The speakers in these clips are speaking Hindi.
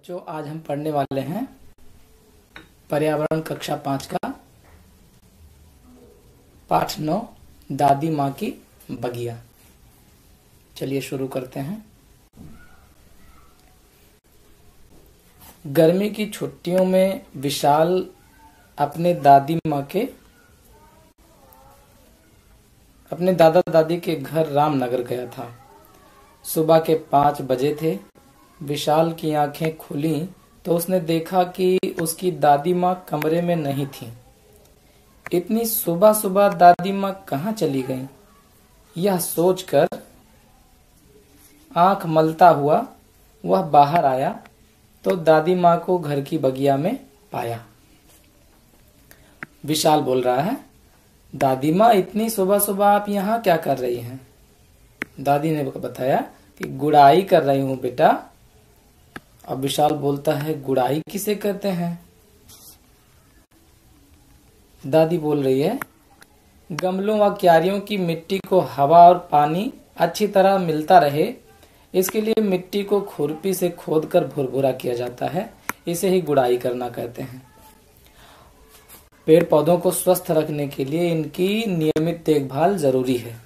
बच्चों, आज हम पढ़ने वाले हैं पर्यावरण कक्षा 5 का पाठ 9 दादी माँ की बगिया। चलिए शुरू करते हैं। गर्मी की छुट्टियों में विशाल अपने दादा दादी के घर रामनगर गया था। सुबह के 5 बजे थे। विशाल की आंखें खुली तो उसने देखा कि उसकी दादी माँ कमरे में नहीं थी। इतनी सुबह सुबह दादी माँ कहाँ चली गईं? यह सोचकर आंख मलता हुआ वह बाहर आया तो दादी माँ को घर की बगिया में पाया। विशाल बोल रहा है, दादी माँ, इतनी सुबह सुबह आप यहाँ क्या कर रही हैं? दादी ने बताया कि गुड़ाई कर रही हूँ बेटा। अब विशाल बोलता है, गुड़ाई किसे कहते हैं? दादी बोल रही है, गमलों व क्यारियों की मिट्टी को हवा और पानी अच्छी तरह मिलता रहे, इसके लिए मिट्टी को खुरपी से खोदकर भुरभुरा किया जाता है। इसे ही गुड़ाई करना कहते हैं। पेड़ पौधों को स्वस्थ रखने के लिए इनकी नियमित देखभाल जरूरी है।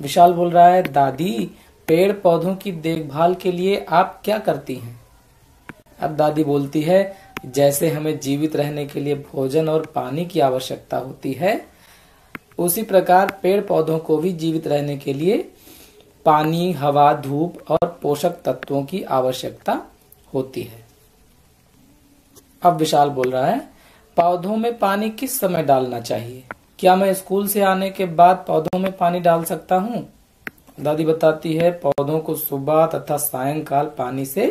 विशाल बोल रहा है, दादी, पेड़ पौधों की देखभाल के लिए आप क्या करती हैं? अब दादी बोलती है, जैसे हमें जीवित रहने के लिए भोजन और पानी की आवश्यकता होती है, उसी प्रकार पेड़ पौधों को भी जीवित रहने के लिए पानी, हवा, धूप और पोषक तत्वों की आवश्यकता होती है। अब विशाल बोल रहा है, पौधों में पानी किस समय डालना चाहिए? क्या मैं स्कूल से आने के बाद पौधों में पानी डाल सकता हूँ? दादी बताती है, पौधों को सुबह तथा सायंकाल पानी से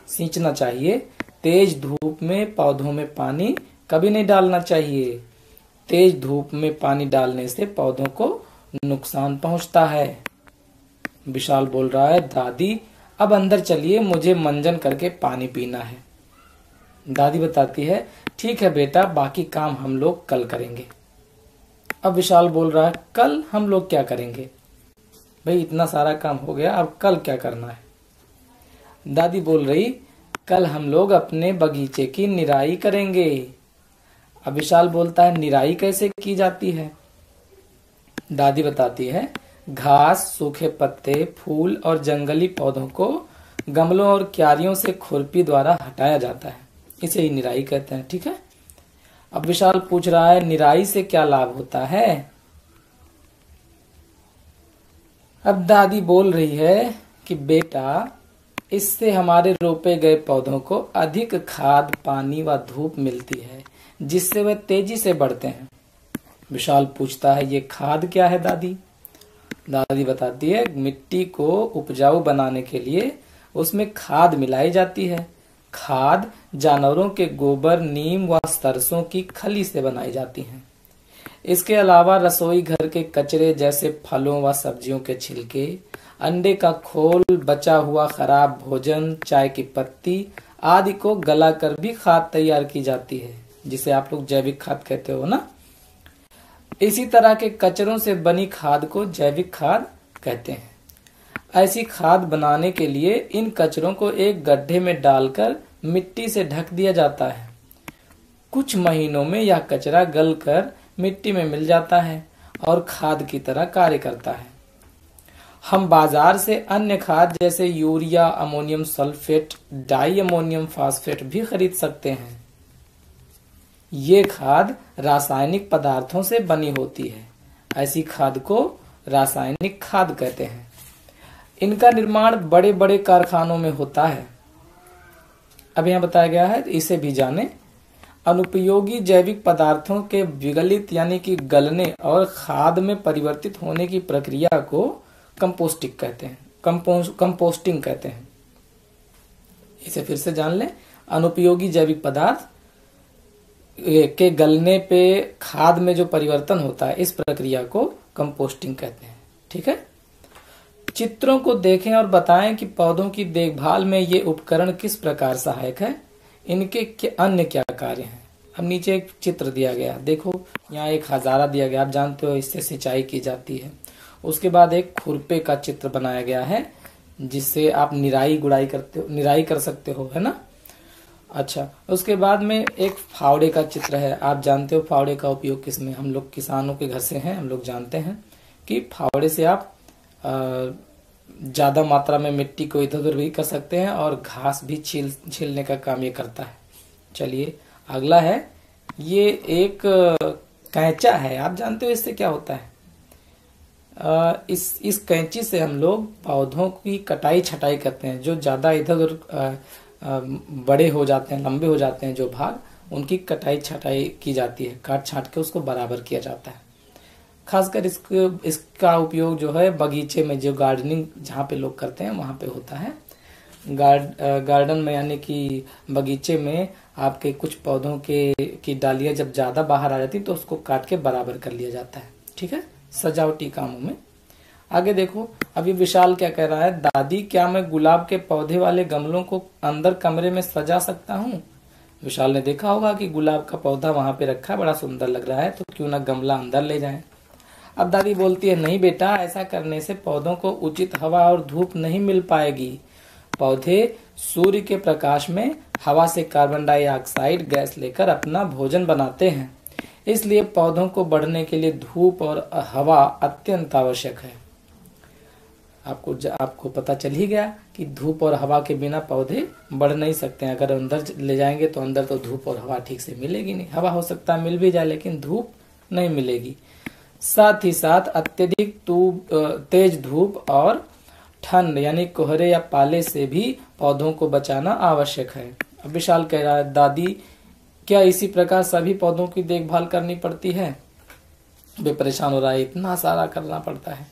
सींचना चाहिए। तेज धूप में पौधों में पानी कभी नहीं डालना चाहिए। तेज धूप में पानी डालने से पौधों को नुकसान पहुंचता है। विशाल बोल रहा है, दादी, अब अंदर चलिए, मुझे मंजन करके पानी पीना है। दादी बताती है, ठीक है बेटा, बाकी काम हम लोग कल करेंगे। अब विशाल बोल रहा है, कल हम लोग क्या करेंगे? भाई, इतना सारा काम हो गया, अब कल क्या करना है? दादी बोल रही, कल हम लोग अपने बगीचे की निराई करेंगे। अब विशाल बोलता है, निराई कैसे की जाती है? दादी बताती है, घास, सूखे पत्ते, फूल और जंगली पौधों को गमलों और क्यारियों से खुरपी द्वारा हटाया जाता है। इसे ही निराई कहते हैं। ठीक है। अब विशाल पूछ रहा है, निराई से क्या लाभ होता है? अब दादी बोल रही है कि बेटा, इससे हमारे रोपे गए पौधों को अधिक खाद, पानी व धूप मिलती है, जिससे वे तेजी से बढ़ते हैं। विशाल पूछता है, ये खाद क्या है दादी? दादी बताती है, मिट्टी को उपजाऊ बनाने के लिए उसमें खाद मिलाई जाती है। खाद जानवरों के गोबर, नीम व सरसों की खली से बनाई जाती है। इसके अलावा रसोई घर के कचरे जैसे फलों व सब्जियों के छिलके, अंडे का खोल, बचा हुआ खराब भोजन, चाय की पत्ती आदि को गलाकर भी खाद तैयार की जाती है, जिसे आप लोग जैविक खाद कहते हो ना। इसी तरह के कचरों से बनी खाद को जैविक खाद कहते हैं। ऐसी खाद बनाने के लिए इन कचरों को एक गड्ढे में डालकर मिट्टी से ढक दिया जाता है। कुछ महीनों में यह कचरा गलकर मिट्टी में मिल जाता है और खाद की तरह कार्य करता है। हम बाजार से अन्य खाद जैसे urea, ammonium sulphate, di ammonium phosphate भी खरीद सकते हैं। ये खाद रासायनिक पदार्थों से बनी होती है। ऐसी खाद को रासायनिक खाद कहते हैं। इनका निर्माण बड़े बड़े कारखानों में होता है। अब यहाँ बताया गया है, इसे भी जाने। अनुपयोगी जैविक पदार्थों के विगलित यानी कि गलने और खाद में परिवर्तित होने की प्रक्रिया को कंपोस्टिंग कहते हैं। कंपोस्टिंग कहते हैं। इसे फिर से जान लें, अनुपयोगी जैविक पदार्थ के गलने पे खाद में जो परिवर्तन होता है, इस प्रक्रिया को कंपोस्टिंग कहते हैं। ठीक है। चित्रों को देखें और बताएं कि पौधों की देखभाल में ये उपकरण किस प्रकार सहायक है। इनके अन्य क्या कार्य हैं। अब नीचे एक चित्र दिया गया, देखो यहाँ एक हजारा दिया गया, आप जानते हो इससे सिंचाई की जाती है। उसके बाद एक खुरपे का चित्र बनाया गया है जिससे आप निराई गुड़ाई करते हो, निराई कर सकते हो, है ना। अच्छा, उसके बाद में एक फावड़े का चित्र है। आप जानते हो फावड़े का उपयोग किसमें, हम लोग किसानों के घर से हैं, हम लोग जानते हैं कि फावड़े से आप ज्यादा मात्रा में मिट्टी को इधर उधर भी कर सकते हैं और घास भी छीलने का काम ये करता है। चलिए अगला है, ये एक कैंचा है। आप जानते हो इससे क्या होता है? इस कैंची से हम लोग पौधों की कटाई छटाई करते हैं। जो ज्यादा इधर उधर बड़े हो जाते हैं, लंबे हो जाते हैं जो भाग, उनकी कटाई छटाई की जाती है, काट छाट के उसको बराबर किया जाता है। खासकर इसका उपयोग जो है बगीचे में, जो गार्डनिंग जहाँ पे लोग करते हैं वहां पे होता है। गार्डन में यानी कि बगीचे में आपके कुछ पौधों की डालियां जब ज्यादा बाहर आ जाती तो उसको काट के बराबर कर लिया जाता है, ठीक है, सजावटी कामों में। आगे देखो, अभी विशाल क्या कह रहा है, दादी क्या मैं गुलाब के पौधे वाले गमलों को अंदर कमरे में सजा सकता हूँ? विशाल ने देखा होगा कि गुलाब का पौधा वहां पे रखा है, बड़ा सुंदर लग रहा है, तो क्यों ना गमला अंदर ले जाएं। अब दादी बोलती है, नहीं बेटा, ऐसा करने से पौधों को उचित हवा और धूप नहीं मिल पाएगी। पौधे सूर्य के प्रकाश में हवा से कार्बन डाइऑक्साइड गैस लेकर अपना भोजन बनाते हैं, इसलिए पौधों को बढ़ने के लिए धूप और हवा अत्यंत आवश्यक है। आपको पता चल ही गया कि धूप और हवा के बिना पौधे बढ़ नहीं सकते हैं। अगर अंदर ले जाएंगे तो अंदर तो धूप और हवा ठीक से मिलेगी नहीं। हवा हो सकता है मिल भी जाए, लेकिन धूप नहीं मिलेगी। साथ ही साथ अत्यधिक तेज धूप और ठंड यानी कोहरे या पाले से भी पौधों को बचाना आवश्यक है। अब विशाल कह रहा है, दादी क्या इसी प्रकार सभी पौधों की देखभाल करनी पड़ती है? वे परेशान हो रहा है, इतना सारा करना पड़ता है।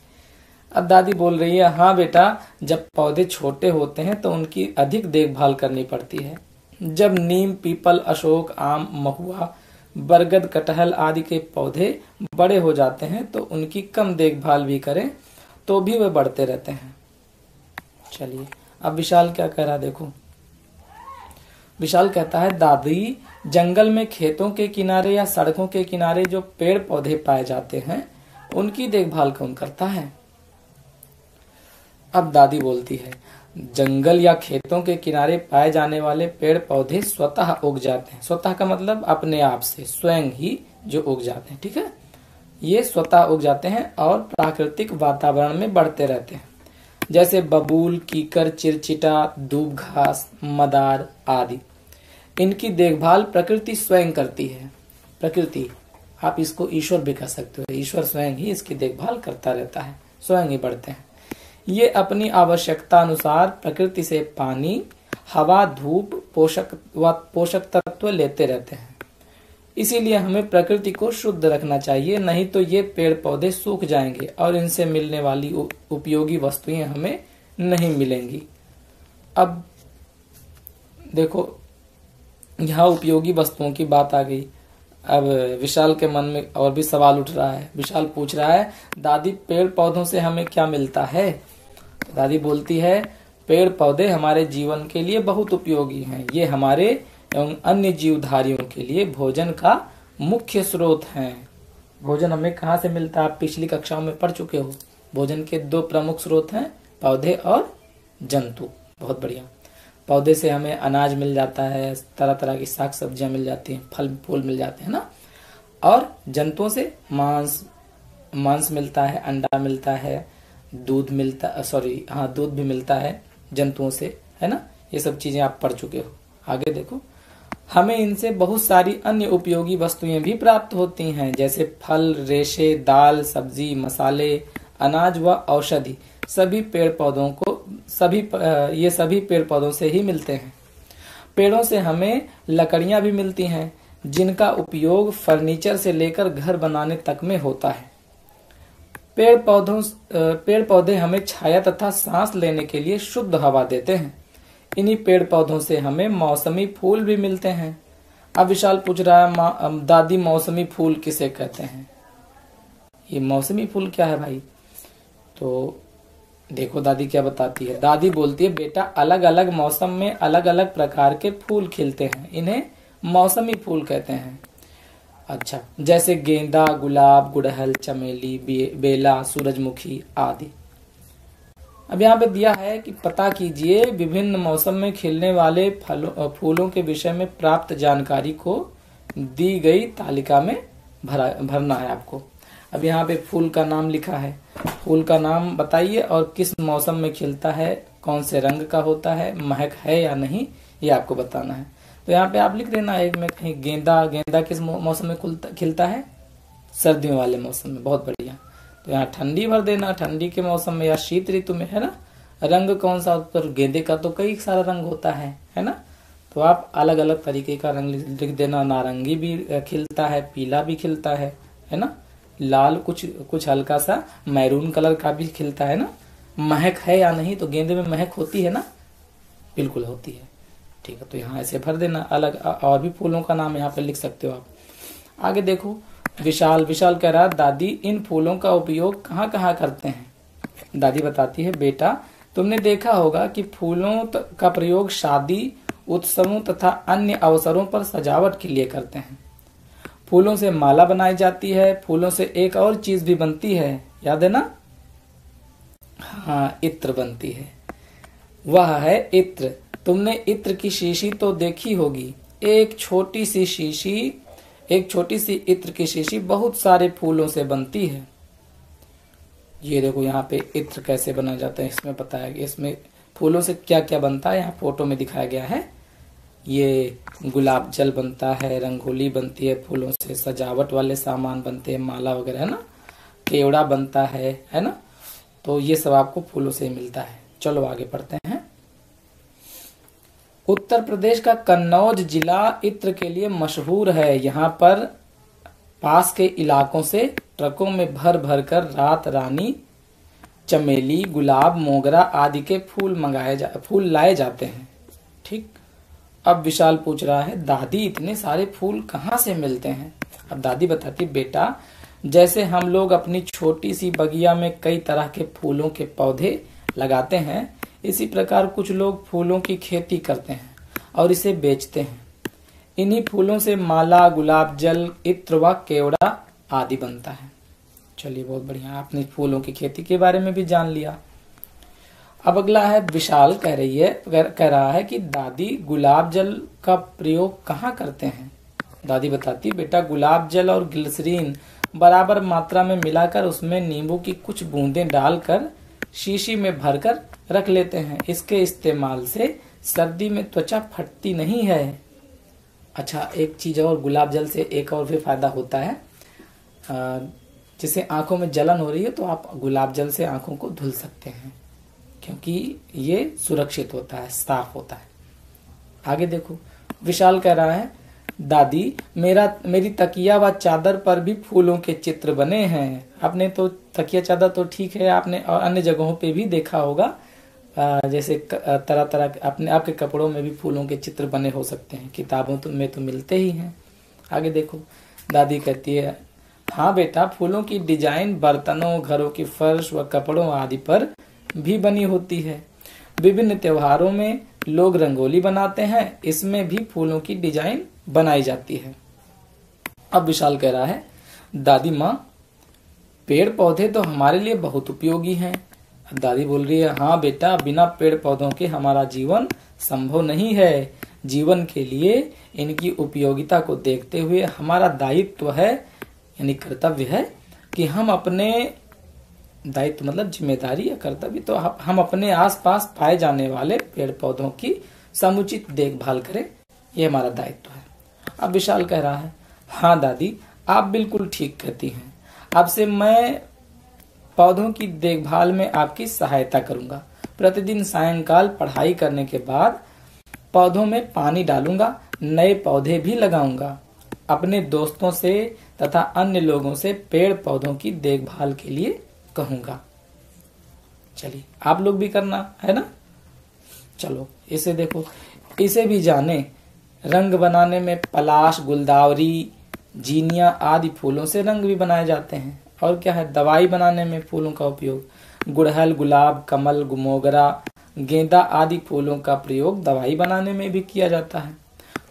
अब दादी बोल रही है, हाँ बेटा, जब पौधे छोटे होते हैं तो उनकी अधिक देखभाल करनी पड़ती है। जब नीम, पीपल, अशोक, आम, महुआ, बरगद, कटहल आदि के पौधे बड़े हो जाते हैं तो उनकी कम देखभाल भी करें तो भी वे बढ़ते रहते हैं। चलिए अब विशाल क्या कह रहा है, देखो। विशाल कहता है, दादी जंगल में, खेतों के किनारे या सड़कों के किनारे जो पेड़ पौधे पाए जाते हैं उनकी देखभाल कौन करता है? अब दादी बोलती है, जंगल या खेतों के किनारे पाए जाने वाले पेड़ पौधे स्वतः उग जाते हैं। स्वतः का मतलब अपने आप से, स्वयं ही जो उग जाते हैं, ठीक है, ये स्वतः उग जाते हैं और प्राकृतिक वातावरण में बढ़ते रहते हैं, जैसे बबूल, कीकर, चिरचिटा, दूब घास, मदार आदि। इनकी देखभाल प्रकृति स्वयं करती है। प्रकृति, आप इसको ईश्वर भी कह सकते हो, ईश्वर स्वयं ही इसकी देखभाल करता रहता है, स्वयं ही बढ़ते हैं। ये अपनी आवश्यकता अनुसार प्रकृति से पानी, हवा, धूप, पोषक तत्व लेते रहते हैं। इसीलिए हमें प्रकृति को शुद्ध रखना चाहिए, नहीं तो ये पेड़ पौधे सूख जाएंगे और इनसे मिलने वाली उपयोगी वस्तुएं हमें नहीं मिलेंगी। अब देखो, यहाँ उपयोगी वस्तुओं की बात आ गई। अब विशाल के मन में और भी सवाल उठ रहा है। विशाल पूछ रहा है, दादी पेड़ पौधों से हमें क्या मिलता है? तो दादी बोलती है, पेड़ पौधे हमारे जीवन के लिए बहुत उपयोगी हैं। ये हमारे एवं अन्य जीवधारियों के लिए भोजन का मुख्य स्रोत हैं। भोजन हमें कहाँ से मिलता है? आप पिछली कक्षाओं में पढ़ चुके हो। भोजन के दो प्रमुख स्रोत हैं, पौधे और जंतु। बहुत बढ़िया। पौधे से हमें अनाज मिल जाता है, तरह तरह की साग सब्जियां मिल जाती हैं, फल फूल मिल जाते हैं ना। और जंतुओं से मांस मिलता है, अंडा मिलता है, दूध भी मिलता है जंतुओं से, है ना। ये सब चीजें आप पढ़ चुके हो। आगे देखो, हमें इनसे बहुत सारी अन्य उपयोगी वस्तुएं भी प्राप्त होती हैं, जैसे फल, रेशे, दाल, सब्जी, मसाले, अनाज व औषधि। सभी पेड़ पौधों से ही मिलते हैं। पेड़ों से हमें लकड़ियां भी मिलती हैं, जिनका उपयोग फर्नीचर से लेकर घर बनाने तक में होता है। पेड़ पौधे हमें छाया तथा सांस लेने के लिए शुद्ध हवा देते हैं। इन्हीं पेड़ पौधों से हमें मौसमी फूल भी मिलते हैं। अब विशाल पूछ रहा है, दादी मौसमी फूल किसे कहते हैं? ये मौसमी फूल क्या है भाई? तो देखो दादी क्या बताती है। दादी बोलती है, बेटा अलग अलग मौसम में अलग अलग प्रकार के फूल खिलते हैं, इन्हें मौसमी फूल कहते हैं। अच्छा, जैसे गेंदा, गुलाब, गुड़हल, चमेली, बेला, सूरजमुखी आदि। अब यहाँ पे दिया है कि पता कीजिए विभिन्न मौसम में खिलने वाले फूलों के विषय में प्राप्त जानकारी को दी गई तालिका में भरना है आपको। अब यहाँ पे फूल का नाम लिखा है, फूल का नाम बताइए और किस मौसम में खिलता है, कौन से रंग का होता है, महक है या नहीं, ये आपको बताना है। तो यहाँ पे आप लिख देना एक में कहीं गेंदा, गेंदा किस मौसम में खिलता है, सर्दियों वाले मौसम में। बहुत बढ़िया। तो यहाँ ठंडी भर देना, ठंडी के मौसम में या शीत ऋतु में, है ना। रंग कौन सा, पर गेंदे का तो कई सारा रंग होता है ना। तो आप अलग अलग तरीके का रंग लिख देना। नारंगी भी खिलता है, पीला भी खिलता है ना। लाल, कुछ हल्का सा मैरून कलर का भी खिलता है ना। महक है या नहीं, तो गेंदे में महक होती है ना, बिल्कुल होती है। ठीक है, तो यहाँ ऐसे भर देना। अलग और भी फूलों का नाम यहाँ पे लिख सकते हो आप। आगे देखो, विशाल कह रहा, दादी इन फूलों का उपयोग कहाँ कहाँ करते हैं। दादी बताती है, बेटा तुमने देखा होगा कि फूलों का प्रयोग शादी, उत्सवों तथा अन्य अवसरों पर सजावट के लिए करते हैं। फूलों से माला बनाई जाती है। फूलों से एक और चीज भी बनती है, याद है ना। हाँ, इत्र बनती है, वह है इत्र। तुमने इत्र की शीशी तो देखी होगी। एक छोटी सी इत्र की शीशी बहुत सारे फूलों से बनती है। ये देखो यहाँ पे इत्र कैसे बनाया जाता है, इसमें बताया गया। इसमें फूलों से क्या क्या बनता है यहाँ फोटो में दिखाया गया है। ये गुलाब जल बनता है, रंगोली बनती है, फूलों से सजावट वाले सामान बनते हैं, माला वगैरह, है ना। केवड़ा बनता है ना। तो ये सब आपको फूलों से मिलता है। चलो आगे पढ़ते हैं। उत्तर प्रदेश का कन्नौज जिला इत्र के लिए मशहूर है। यहाँ पर पास के इलाकों से ट्रकों में भर भर कर रात रानी, चमेली, गुलाब, मोगरा आदि के फूल लाए जाते हैं। ठीक। अब विशाल पूछ रहा है, दादी इतने सारे फूल कहाँ से मिलते हैं। अब दादी बताती, बेटा जैसे हम लोग अपनी छोटी सी बगिया में कई तरह के फूलों के पौधे लगाते हैं, इसी प्रकार कुछ लोग फूलों की खेती करते हैं और इसे बेचते हैं। इन्हीं फूलों से माला, गुलाब जल, इत्र व केवड़ा आदि बनता है। चलिए, बहुत बढ़िया, आपने फूलों की खेती के बारे में भी जान लिया। अब अगला है, विशाल कह रहा है कि दादी गुलाब जल का प्रयोग कहाँ करते हैं। दादी बताती, बेटा गुलाब जल और ग्लिसरीन बराबर मात्रा में मिलाकर उसमें नींबू की कुछ बूंदें डालकर शीशी में भरकर रख लेते हैं। इसके इस्तेमाल से सर्दी में त्वचा फटती नहीं है। अच्छा, एक चीज और, गुलाब जल से एक और भी फायदा होता है। जैसे आंखों में जलन हो रही है तो आप गुलाब जल से आंखों को धुल सकते हैं, क्योंकि ये सुरक्षित होता है, साफ होता है। आगे देखो, विशाल कह रहा है, दादी मेरी तकिया व चादर पर भी फूलों के चित्र बने हैं। आपने तो तकिया चादर तो ठीक है, आपने और अन्य जगहों पे भी देखा होगा, जैसे तरह तरह आपके कपड़ों में भी फूलों के चित्र बने हो सकते हैं। किताबों में तो मिलते ही हैं। आगे देखो, दादी कहती है, हाँ बेटा, फूलों की डिजाइन बर्तनों, घरों की फर्श व कपड़ों आदि पर भी बनी होती है। विभिन्न त्योहारों में लोग रंगोली बनाते हैं, इसमें भी फूलों की डिजाइन बनाई जाती है। अब विशाल कह रहा है, दादी माँ पेड़ पौधे तो हमारे लिए बहुत उपयोगी हैं। दादी बोल रही है, हाँ बेटा, बिना पेड़ पौधों के हमारा जीवन संभव नहीं है। जीवन के लिए इनकी उपयोगिता को देखते हुए हमारा दायित्व है, यानी कर्तव्य है, कि हम अपने दायित्व मतलब जिम्मेदारी या कर्तव्य, तो हम अपने आसपास पाए जाने वाले पेड़ पौधों की समुचित देखभाल करें, ये हमारा दायित्व है। अब विशाल कह रहा है, हाँ दादी, आप बिल्कुल ठीक कहती हैं। अब से मैं पौधों की देखभाल में आपकी सहायता करूंगा। प्रतिदिन सायंकाल पढ़ाई करने के बाद पौधों में पानी डालूंगा, नए पौधे भी लगाऊंगा। अपने दोस्तों से तथा अन्य लोगों से पेड़ पौधों की देखभाल के लिए कहूंगा। चलिए, आप लोग भी करना है ना। चलो इसे देखो, इसे भी जाने। रंग बनाने में पलाश, गुलदावरी, जीनिया आदि फूलों से रंग भी बनाए जाते हैं। और क्या है, दवाई बनाने में फूलों का उपयोग। गुड़हल, गुलाब, कमल, मोगरा, गेंदा आदि फूलों का प्रयोग दवाई बनाने में भी किया जाता है।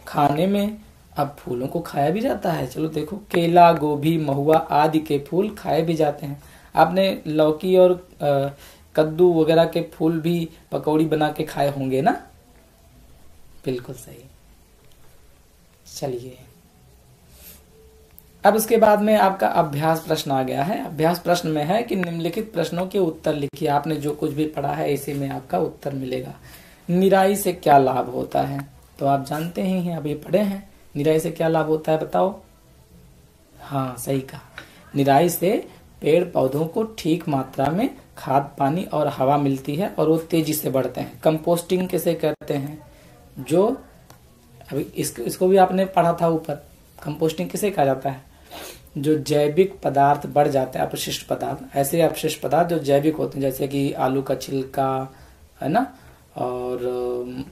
खाने में अब फूलों को खाया भी जाता है। चलो देखो, केला, गोभी, महुआ आदि के फूल खाए भी जाते हैं। आपने लौकी और कद्दू वगैरह के फूल भी पकौड़ी बना के खाए होंगे ना? बिल्कुल सही। चलिए, अब उसके बाद में आपका अभ्यास प्रश्न आ गया है। अभ्यास प्रश्न में है कि निम्नलिखित प्रश्नों के उत्तर लिखिए। आपने जो कुछ भी पढ़ा है इसी में आपका उत्तर मिलेगा। निराई से क्या लाभ होता है? तो आप जानते ही हैं, अभी पढ़े हैं। निराई से क्या लाभ होता है बताओ? हाँ, सही कहा। निराई से पेड़ पौधों को ठीक मात्रा में खाद, पानी और हवा मिलती है और वो तेजी से बढ़ते हैं। कंपोस्टिंग किसे कहते हैं? जो अभी इसको भी आपने पढ़ा था ऊपर। कंपोस्टिंग किसे कहा जाता है? जो जैविक पदार्थ बढ़ जाते हैं, अपशिष्ट पदार्थ, ऐसे अपशिष्ट पदार्थ जो जैविक होते हैं, जैसे कि आलू का छिलका है ना, और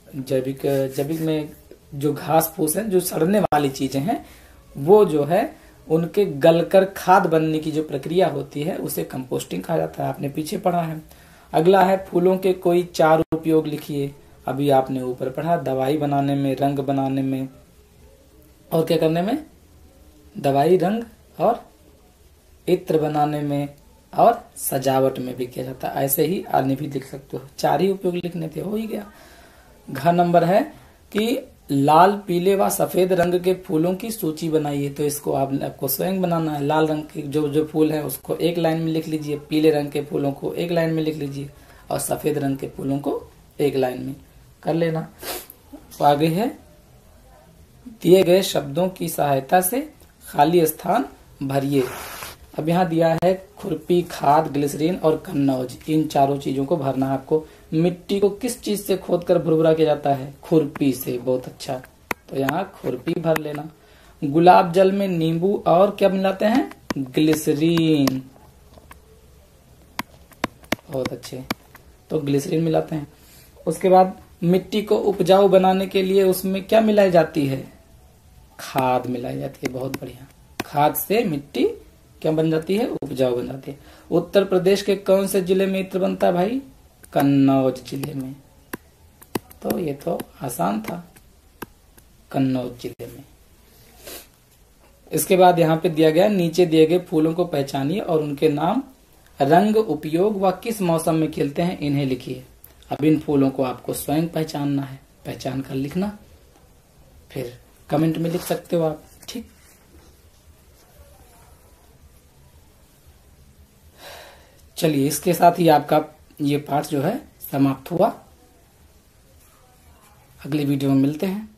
जैविक में जो घास फूस है, जो सड़ने वाली चीजें हैं, वो जो है उनके गलकर खाद बनने की जो प्रक्रिया होती है उसे कंपोस्टिंग कहा जाता है। आपने पीछे पढ़ा है। अगला है फूलों के कोई 4 उपयोग लिखिए। अभी आपने ऊपर पढ़ा, दवाई बनाने में, रंग बनाने में, और क्या करने में? दवाई, रंग और इत्र बनाने में और सजावट में भी किया जाता है। ऐसे ही अन्य भी लिख सकते हो। 4 ही उपयोग लिखने थे, हो ही गया। घ नंबर है कि लाल, पीले व सफेद रंग के फूलों की सूची बनाइए। तो इसको आपको स्वयं बनाना है। लाल रंग के जो फूल है उसको एक लाइन में लिख लीजिए, पीले रंग के फूलों को एक लाइन में लिख लीजिए और सफेद रंग के फूलों को एक लाइन में कर लेना। तो आगे है, दिए गए शब्दों की सहायता से खाली स्थान भरिए। अब यहाँ दिया है खुरपी, खाद, ग्लिसरीन और कन्नौज। इन 4 चीजों को भरना है आपको। मिट्टी को किस चीज से खोदकर भुरभुरा किया जाता है? खुरपी से। बहुत अच्छा, तो यहाँ खुरपी भर लेना। गुलाब जल में नींबू और क्या मिलाते हैं? ग्लिसरीन। बहुत अच्छे, तो ग्लिसरीन मिलाते हैं। उसके बाद मिट्टी को उपजाऊ बनाने के लिए उसमें क्या मिलाई जाती है? खाद मिलाई जाती है। बहुत बढ़िया। खाद से मिट्टी क्या बन जाती है? उपजाऊ बन जाती है। उत्तर प्रदेश के कौन से जिले में इत्र बनता है भाई? कन्नौज जिले में। तो ये तो आसान था, कन्नौज जिले में। इसके बाद यहाँ पे दिया गया, नीचे दिए गए फूलों को पहचानिए और उनके नाम, रंग, उपयोग व किस मौसम में खिलते हैं इन्हें लिखिए। अब इन फूलों को आपको स्वयं पहचानना है, पहचान कर लिखना, फिर कमेंट में लिख सकते हो आप। ठीक, चलिए, इसके साथ ही आपका ये पाठ जो है समाप्त हुआ। अगली वीडियो में मिलते हैं।